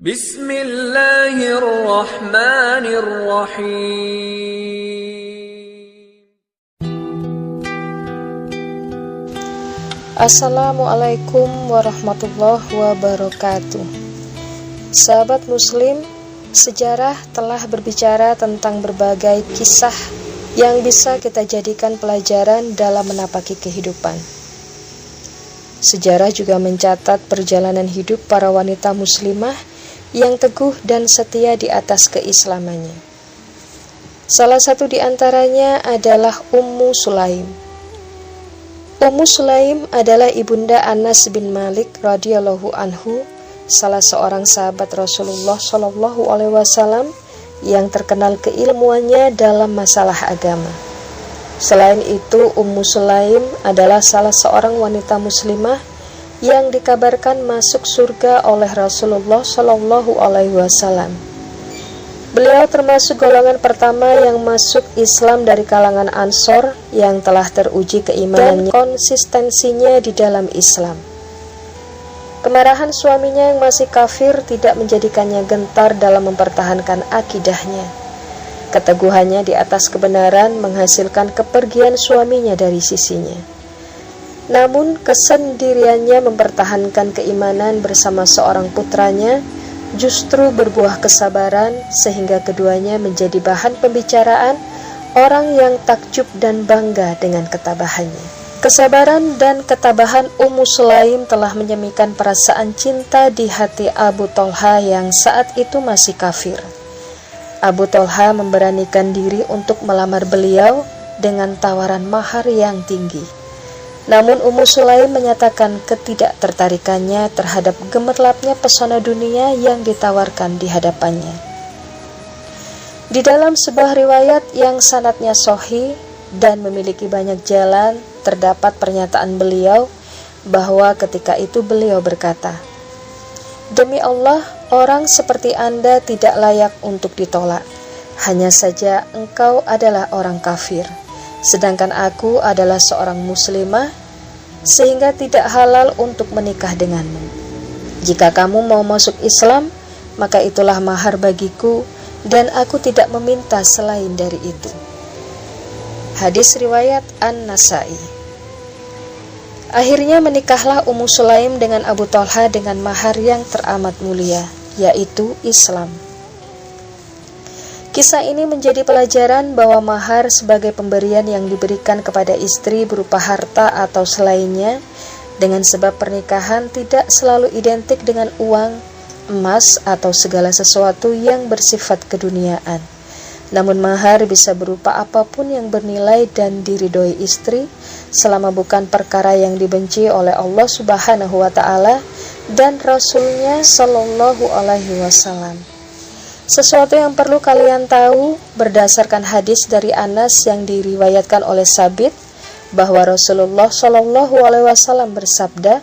Bismillahirrahmanirrahim. Assalamualaikum warahmatullahi wabarakatuh. Sahabat muslim, sejarah telah berbicara tentang berbagai kisah yang bisa kita jadikan pelajaran dalam menapaki kehidupan. Sejarah juga mencatat perjalanan hidup para wanita muslimah yang teguh dan setia di atas keislamannya. Salah satu di antaranya adalah Ummu Sulaim. Ummu Sulaim adalah ibunda Anas bin Malik radhiyallahu anhu, salah seorang sahabat Rasulullah Shallallahu alaihi wasallam yang terkenal keilmuannya dalam masalah agama. Selain itu, Ummu Sulaim adalah salah seorang wanita muslimah yang dikabarkan masuk surga oleh Rasulullah Shallallahu alaihi wasallam. Beliau termasuk golongan pertama yang masuk Islam dari kalangan Ansor yang telah teruji keimanannya dan konsistensinya di dalam Islam. Kemarahan suaminya yang masih kafir tidak menjadikannya gentar dalam mempertahankan akidahnya. Keteguhannya di atas kebenaran menghasilkan kepergian suaminya dari sisinya. Namun kesendiriannya mempertahankan keimanan bersama seorang putranya justru berbuah kesabaran sehingga keduanya menjadi bahan pembicaraan orang yang takjub dan bangga dengan ketabahannya. Kesabaran dan ketabahan Ummu Sulaim telah menyemikan perasaan cinta di hati Abu Thalha yang saat itu masih kafir. Abu Thalha memberanikan diri untuk melamar beliau dengan tawaran mahar yang tinggi. Namun Ummu Sulaim menyatakan ketidaktertarikannya terhadap gemerlapnya pesona dunia yang ditawarkan di hadapannya. Di dalam sebuah riwayat yang sanadnya sahih dan memiliki banyak jalan, terdapat pernyataan beliau bahwa ketika itu beliau berkata, "Demi Allah, orang seperti Anda tidak layak untuk ditolak. Hanya saja engkau adalah orang kafir, sedangkan aku adalah seorang muslimah, sehingga tidak halal untuk menikah denganmu. Jika kamu mau masuk Islam, maka itulah mahar bagiku, dan aku tidak meminta selain dari itu." Hadis riwayat An-Nasai. Akhirnya menikahlah Ummu Sulaim dengan Abu Thalha dengan mahar yang teramat mulia, yaitu Islam. Kisah ini menjadi pelajaran bahwa mahar sebagai pemberian yang diberikan kepada istri berupa harta atau selainnya, dengan sebab pernikahan tidak selalu identik dengan uang, emas, atau segala sesuatu yang bersifat keduniaan. Namun mahar bisa berupa apapun yang bernilai dan diridhoi istri, selama bukan perkara yang dibenci oleh Allah Subhanahu wa Ta'ala dan Rasul-Nya Shallallahu alaihi wasallam. Sesuatu yang perlu kalian tahu berdasarkan hadis dari Anas yang diriwayatkan oleh Sabit bahwa Rasulullah Shallallahu alaihi wasallam bersabda,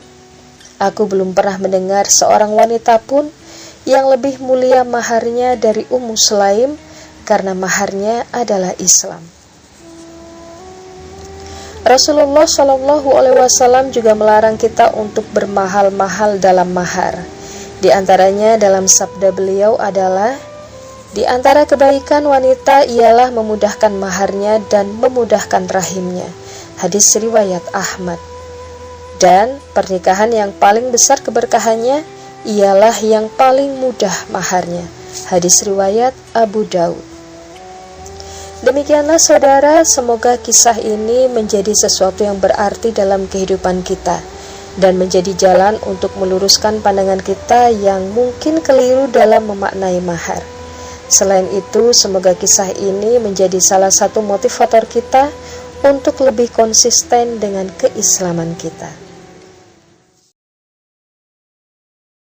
"Aku belum pernah mendengar seorang wanita pun yang lebih mulia maharnya dari Ummu Sulaim karena maharnya adalah Islam." Rasulullah Shallallahu alaihi wasallam juga melarang kita untuk bermahal-mahal dalam mahar. Di antaranya dalam sabda beliau adalah, "Di antara kebaikan wanita ialah memudahkan maharnya dan memudahkan rahimnya." Hadis riwayat Ahmad. Dan pernikahan yang paling besar keberkahannya ialah yang paling mudah maharnya. Hadis riwayat Abu Daud. Demikianlah saudara, semoga kisah ini menjadi sesuatu yang berarti dalam kehidupan kita dan menjadi jalan untuk meluruskan pandangan kita yang mungkin keliru dalam memaknai mahar. Selain itu, semoga kisah ini menjadi salah satu motivator kita untuk lebih konsisten dengan keislaman kita.